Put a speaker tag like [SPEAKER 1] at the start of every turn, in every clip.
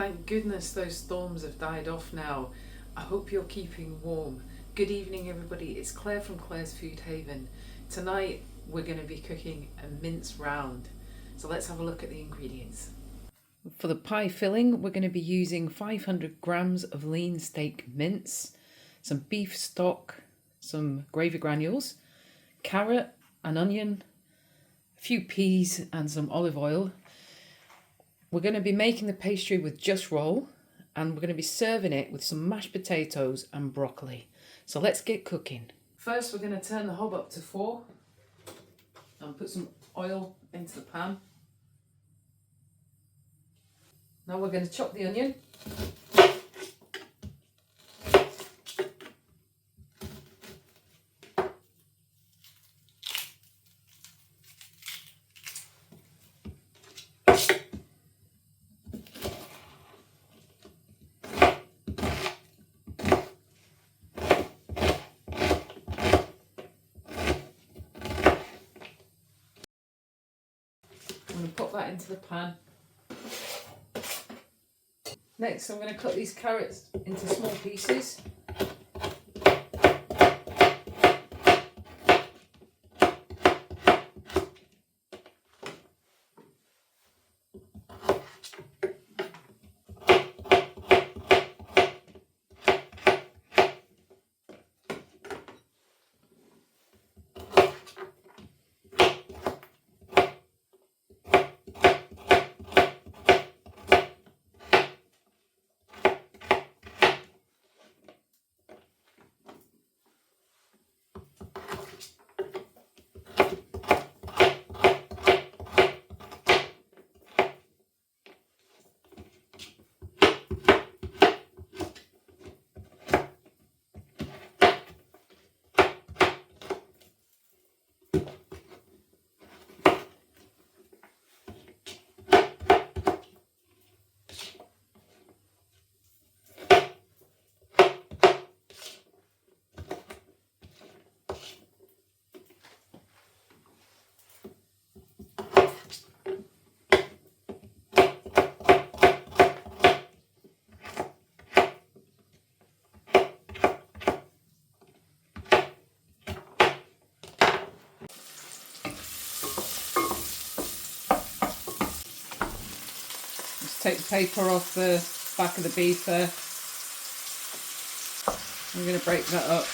[SPEAKER 1] Thank goodness those storms have died off now. I hope you're keeping warm. Good evening everybody, it's Claire from Claire's Food Haven. Tonight we're going to be cooking a mince round. So let's have a look at the ingredients. For the pie filling, we're going to be using 500 grams of lean steak mince, some beef stock, some gravy granules, carrot, an onion, a few peas and some olive oil. We're going to be making the pastry with just roll, and we're going to be serving it with some mashed potatoes and broccoli. So let's get cooking. First we're going to turn the hob up to 4 and put some oil into the pan. Now we're going to chop the onion. I'm going to put that into the pan. Next I'm going to cut these carrots into small pieces. Take the paper off the back of the beef there. I'm going to break that up.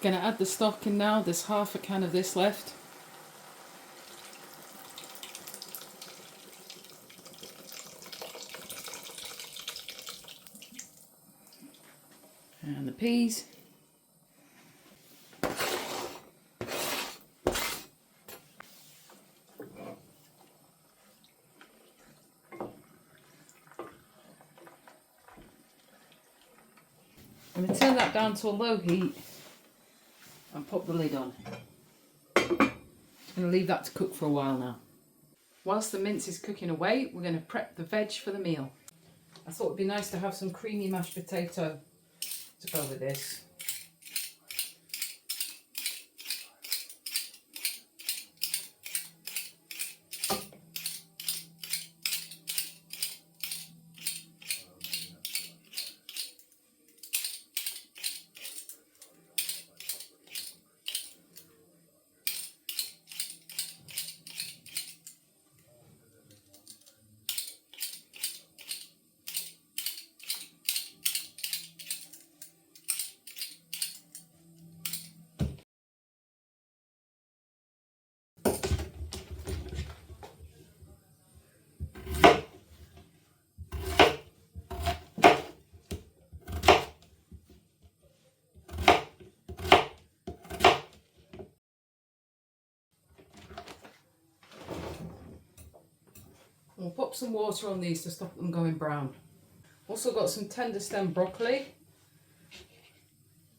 [SPEAKER 1] Going to add the stock in now. There's half a can of this left. And the peas. I'm going to turn that down to a low heat and pop the lid on. I'm going to leave that to cook for a while now. Whilst the mince is cooking away, we're going to prep the veg for the meal. I thought it'd be nice to have some creamy mashed potato to go with this. We'll pop some water on these to stop them going brown. Also got some tender stem broccoli.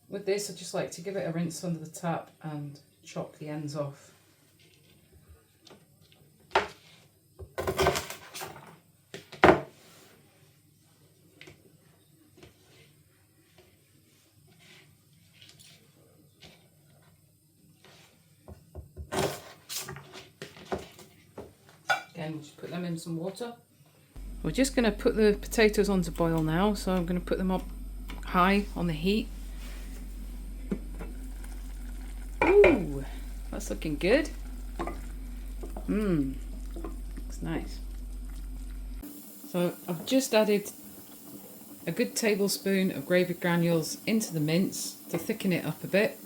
[SPEAKER 1] With this I just like to give it a rinse under the tap and chop the ends off.
[SPEAKER 2] again, we'll just put them in some water.
[SPEAKER 1] We're just going to put the potatoes on to boil now, so I'm going to put them up high on the heat. Ooh, that's looking good. Looks nice. So I've just added a good tablespoon of gravy granules into the mince to thicken it up a bit.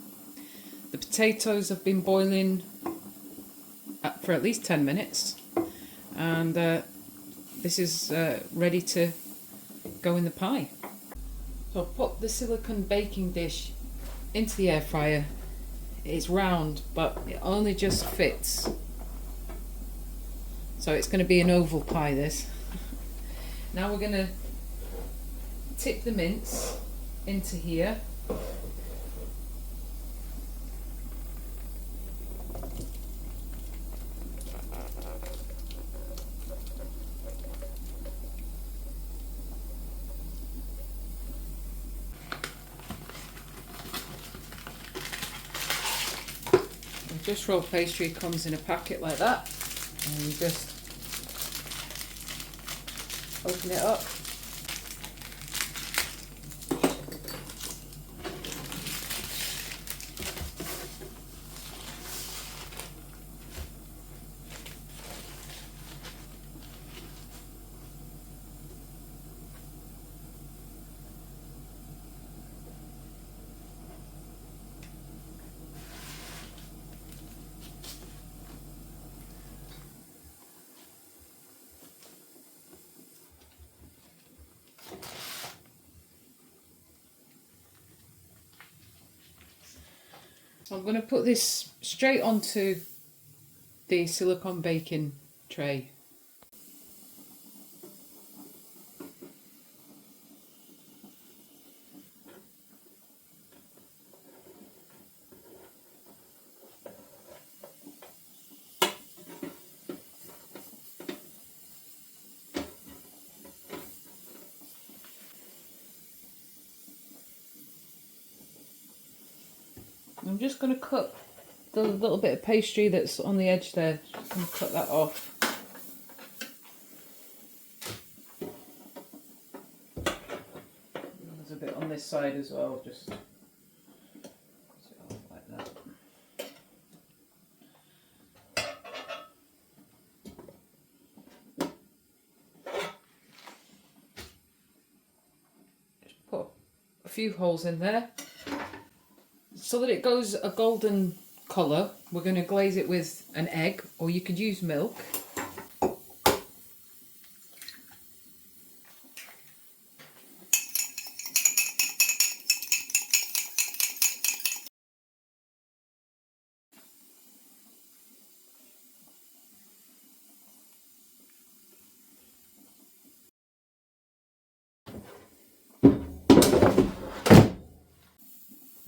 [SPEAKER 1] The potatoes have been boiling for at least 10 minutes, and this is ready to go in the pie. So I've put the silicone baking dish into the air fryer. It's round, but it only just fits. So it's going to be an oval pie, this. Now we're going to tip the mince into here. Just roll pastry comes in a packet like that, and you just open it up. I'm going to put this straight onto the silicone baking tray. I'm just going to cut the little bit of pastry that's on the edge there. Just going to cut that off. There's a bit on this side as well, just cut it off like that. Just put a few holes in there. So that it goes a golden colour, we're going to glaze it with an egg, or you could use milk.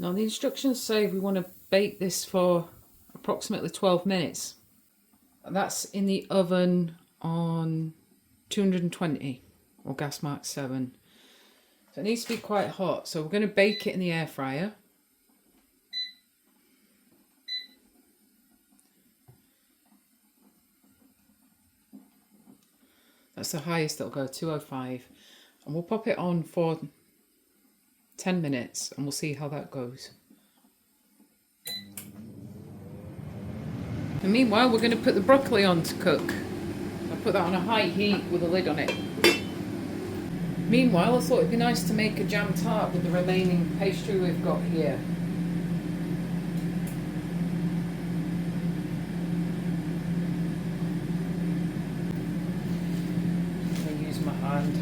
[SPEAKER 1] Now the instructions say we want to bake this for approximately 12 minutes. That's in the oven on 220 or gas mark 7. So it needs to be quite hot. So we're going to bake it in the air fryer. That's the highest it'll go, 205. And we'll pop it on for 10 minutes and we'll see how that goes. And meanwhile, we're going to put the broccoli on to cook. I'll put that on a high heat with a lid on it. Meanwhile, I thought it'd be nice to make a jam tart with the remaining pastry we've got here. I'm going to use my hand.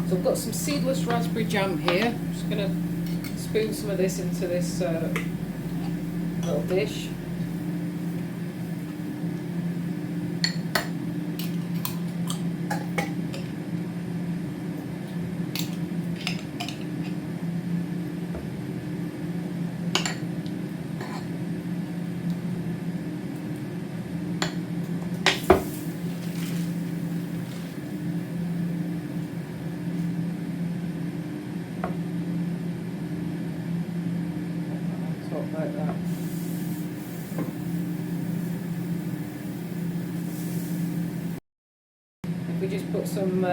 [SPEAKER 1] So I've got some seedless raspberry jam here. I'm just going to spoon some of this into this little dish. like that. If we just put some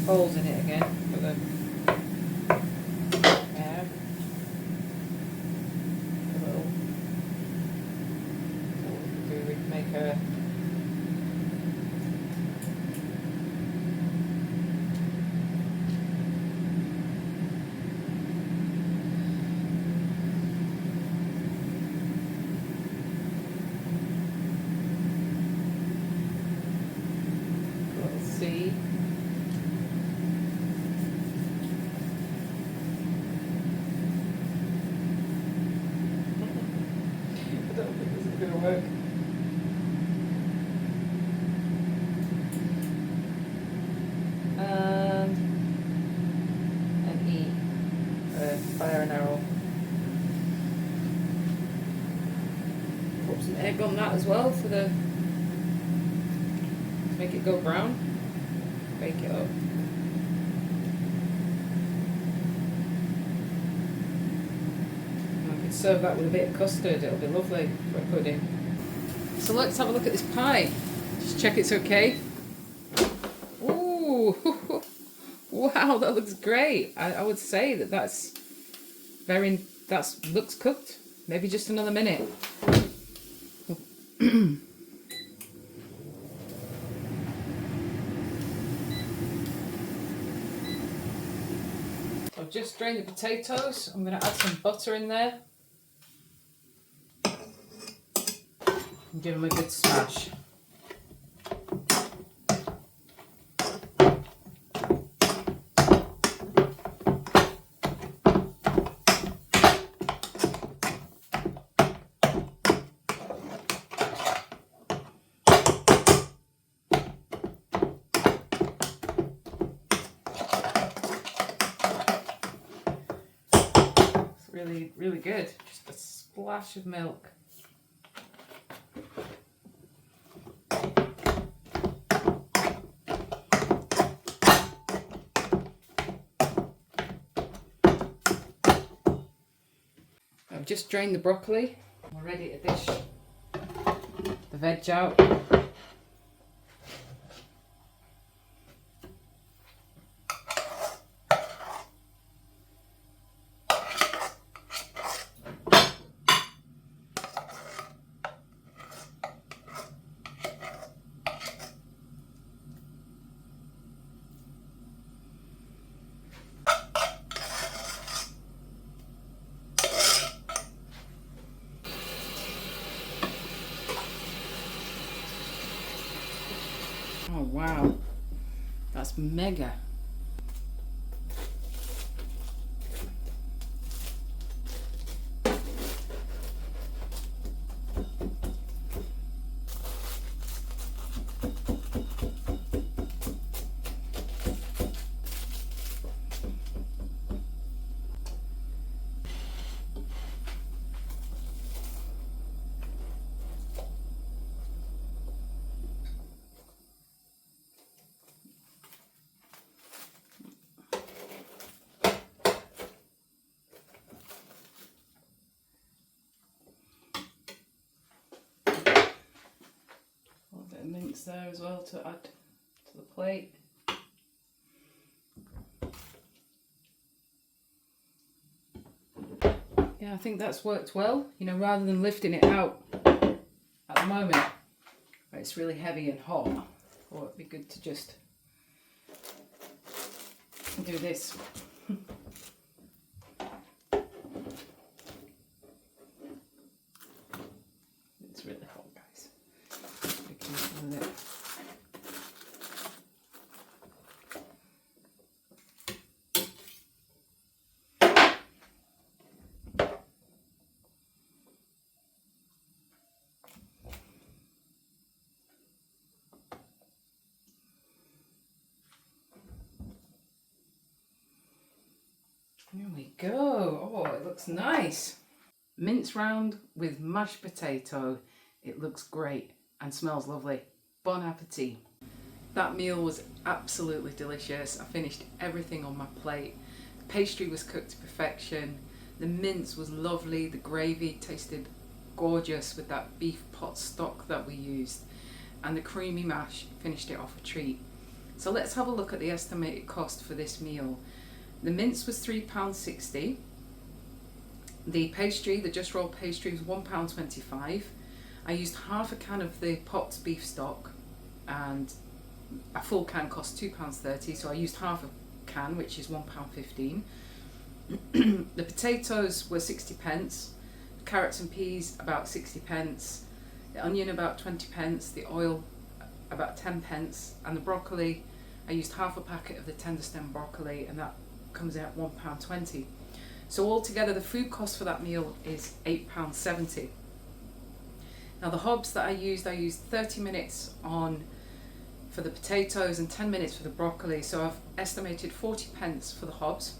[SPEAKER 1] holes in it again for the air. A little. So what we could do, we could make a little seed. I don't think this is going to work. And an E, fire and arrow. Put some egg on that as well for the, to make it go brown. Bake it up. Serve that with a bit of custard, it'll be lovely for a pudding. So let's have a look at this pie. Just check it's okay. Ooh, wow, that looks great. I would say that's looks cooked. Maybe just another minute. I've just drained the potatoes. I'm going to add some butter in there. And give them a good smash. It's really, really good. Just a splash of milk. I've just drained the broccoli. We're ready to dish the veg out. Oh wow, that's mega. Mince there as well to add to the plate. Yeah, I think that's worked well, you know, rather than lifting it out at the moment where it's really heavy and hot. I thought it'd be good to just do this. It's really hot, guys. Be careful with it. There we go. Oh, it looks nice. Mince round with mashed potato. It looks great and smells lovely. Bon appetit. That meal was absolutely delicious. I finished everything on my plate. The pastry was cooked to perfection. The mince was lovely. The gravy tasted gorgeous with that beef pot stock that we used. And the creamy mash finished it off a treat. So let's have a look at the estimated cost for this meal. The mince was £3.60. The pastry, the just rolled pastry, was £1.25. I used half a can of the pot beef stock, and a full can costs £2.30, so I used half a can, which is £1.15. The potatoes were 60p, carrots and peas about 60p, the onion about 20p, the oil about 10p, and the broccoli, I used half a packet of the tender stem broccoli, and that comes out £1.20. So altogether the food cost for that meal is £8.70. Now the hobs that I used 30 minutes on for the potatoes and 10 minutes for the broccoli, so I've estimated 40p for the hobs.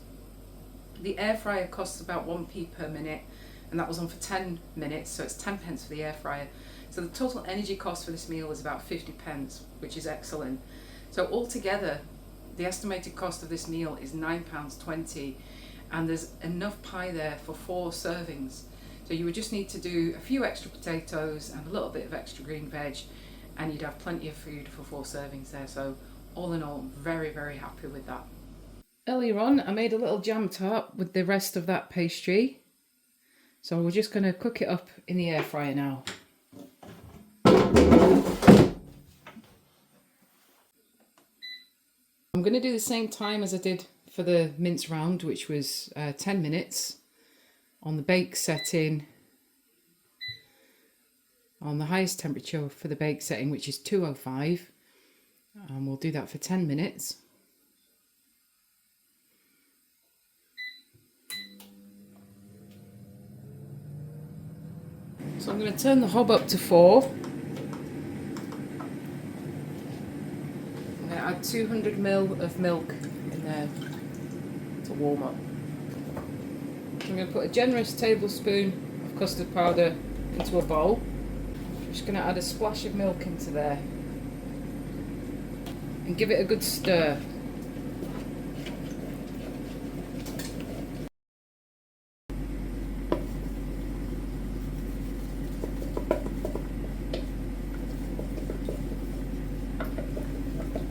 [SPEAKER 1] The air fryer costs about 1p per minute, and that was on for 10 minutes, so it's 10p for the air fryer. So the total energy cost for this meal is about 50p, which is excellent. So altogether, the estimated cost of this meal is £9.20, and there's enough pie there for 4 servings. So you would just need to do a few extra potatoes and a little bit of extra green veg, and you'd have plenty of food for 4 servings there. So all in all, very, very happy with that. Earlier on, I made a little jam tart with the rest of that pastry. So we're just going to cook it up in the air fryer now. I'm going to do the same time as I did for the mince round, which was 10 minutes on the bake setting, on the highest temperature for the bake setting, which is 205, and we'll do that for 10 minutes. So I'm going to turn the hob up to 4. I'm going to add 200ml of milk in there to warm up. I'm going to put a generous tablespoon of custard powder into a bowl. I'm just going to add a splash of milk into there and give it a good stir.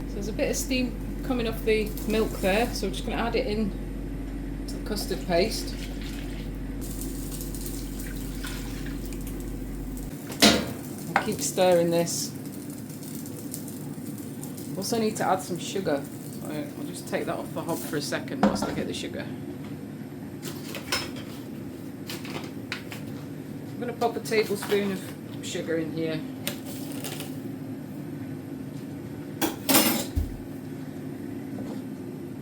[SPEAKER 1] So there's a bit of steam coming off the milk there, so I'm just going to add it in to the custard paste. Keep stirring this. Also need to add some sugar. So I'll just take that off the hob for a second whilst I get the sugar. I'm going to pop a tablespoon of sugar in here.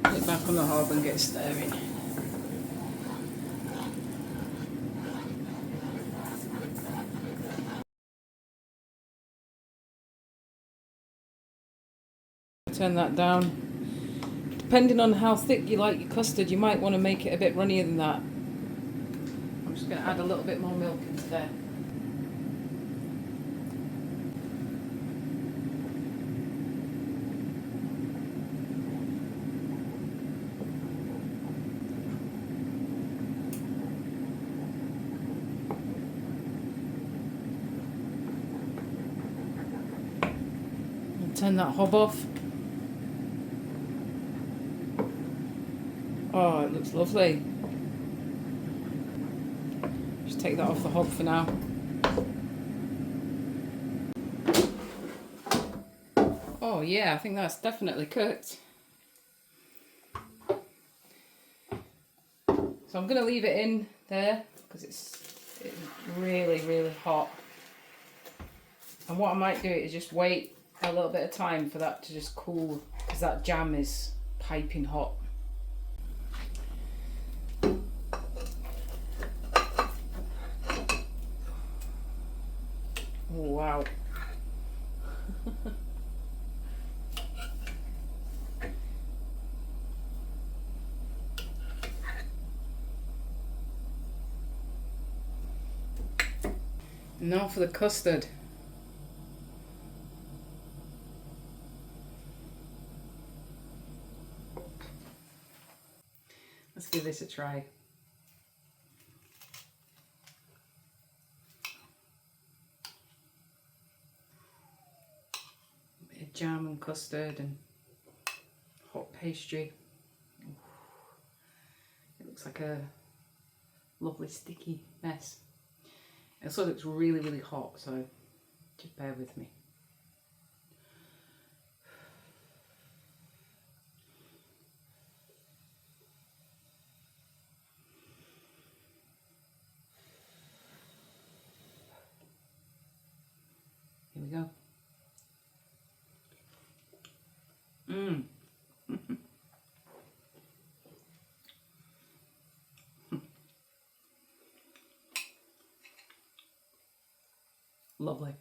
[SPEAKER 1] Put it back on the hob and get stirring. Turn that down. Depending on how thick you like your custard, you might want to make it a bit runnier than that. I'm just going to add a little bit more milk into there. And turn that hob off. Oh, it looks lovely. Just take that off the hob for now. Oh yeah, I think that's definitely cooked. So I'm going to leave it in there because it's really, really hot. And what I might do is just wait a little bit of time for that to just cool, because that jam is piping hot. Oh, wow. Now for the custard. Let's give this a try. Bit of jam and custard and hot pastry. It looks like a lovely sticky mess. It also looks really, really hot, so just bear with me. Here we go. Lovely.